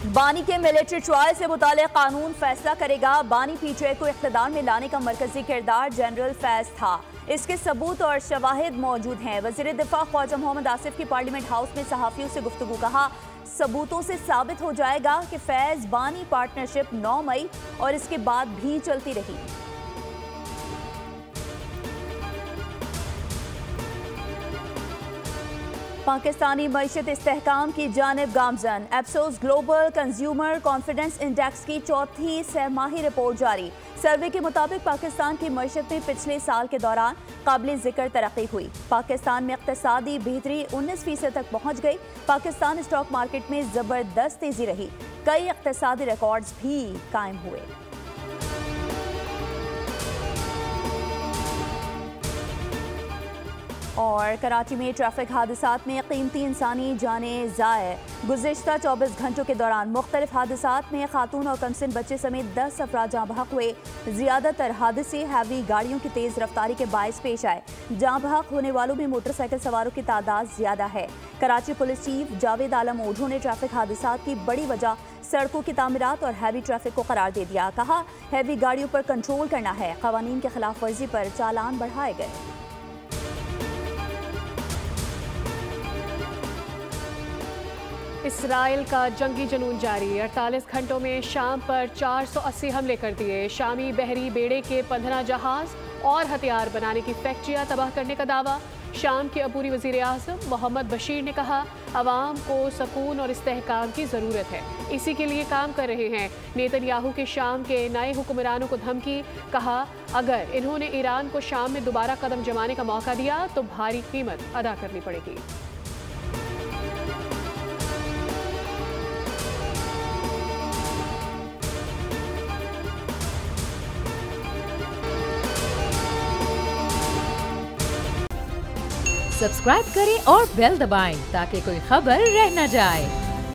बानी के military trial से मुताल्लिक़ कानून फैसला करेगा। बानी पीटीआई को इख्तिदार में लाने का मरकजी किरदार जनरल फैज था। इसके सबूत और शवाहिद मौजूद हैं। वज़ीर दिफा ख्वाजा मोहम्मद आसिफ की पार्लियामेंट हाउस में सहाफ़ियों से गुफ्तगू। कहा, सबूतों से साबित हो जाएगा कि फैज बानी पार्टनरशिप 9 मई और इसके बाद भी चलती रही। पाकिस्तानी मईशत इस्तेहकाम की जानिब गामजन। एप्सोस ग्लोबल कंज्यूमर कॉन्फिडेंस इंडेक्स की चौथी सहमाही रिपोर्ट जारी। सर्वे के मुताबिक पाकिस्तान की मईशत में पिछले साल के दौरान काबिल जिक्र तरक्की हुई। पाकिस्तान में इक़्तिसादी बेहतरी 19% तक पहुँच गई। पाकिस्तान स्टॉक मार्केट में ज़बरदस्त तेज़ी रही। कई इक़्तिसादी रिकॉर्ड्स भी कायम हुए। और कराची में ट्रैफिक हादसात में कीमती इंसानी जानें ज़ाये। गुज़िश्ता 24 घंटों के दौरान मुख्तलिफ हादसात में खातून और कमसिन बच्चे समेत 10 अफराद जाँ बहक हुए। ज़्यादातर हादसे हैवी गाड़ियों की तेज़ रफ्तारी के बायस पेश आए। जाँ बहक होने वालों में मोटरसाइकिल सवारों की तादाद ज़्यादा है। कराची पुलिस चीफ जावेद आलम ओढ़ो ने ट्रैफिक हादसात की बड़ी वजह सड़कों की तामीरात और हैवी ट्रैफिक को करार दे दिया। कहा, हैवी गाड़ियों पर कंट्रोल करना है। क़वानीन के खिलाफ वर्जी पर चालान बढ़ाए गए। इसराइल का जंगी जुनून जारी। 48 घंटों में शाम पर 480 हमले कर दिए। शामी बहरी बेड़े के 15 जहाज और हथियार बनाने की फैक्ट्रियां तबाह करने का दावा। शाम के अबूरी वज़ीर आज़म मोहम्मद बशीर ने कहा, अवाम को सकून और इस्तेहकाम की ज़रूरत है, इसी के लिए काम कर रहे हैं। नेतन्याहू के शाम के नए हुक्मरानों को धमकी। कहा, अगर इन्होंने ईरान को शाम में दोबारा कदम जमाने का मौका दिया तो भारी कीमत अदा करनी पड़ेगी। सब्सक्राइब करें और बेल दबाएं ताकि कोई खबर रह न जाए।